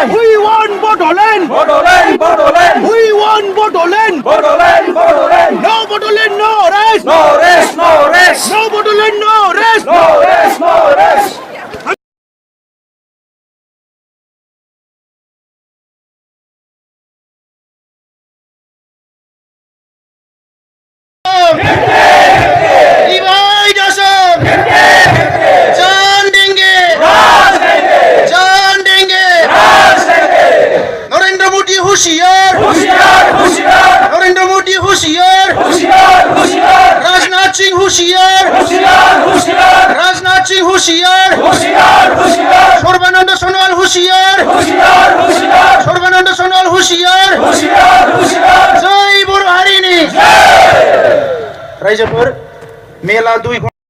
We want Bodoland! Bodoland! Bodoland! We want Bodoland! Bodoland! Bodoland! No Bodoland, no rest! No rest! No rest! No Bodoland, no rest! No rest! No rest! होशियार होशियार होशियार नरेंद्र मोदी होशियार होशियार होशियार राजनाथ सिंह होशियार होशियार होशियार राजनाथ सिंह होशियार होशियार होशियार सर्बानंद सोनोवाल होशियार होशियार होशियार सर्बानंद सोनोवाल होशियार होशियार होशियार जय बर' हारिनि जय रायजोफोर मेला 2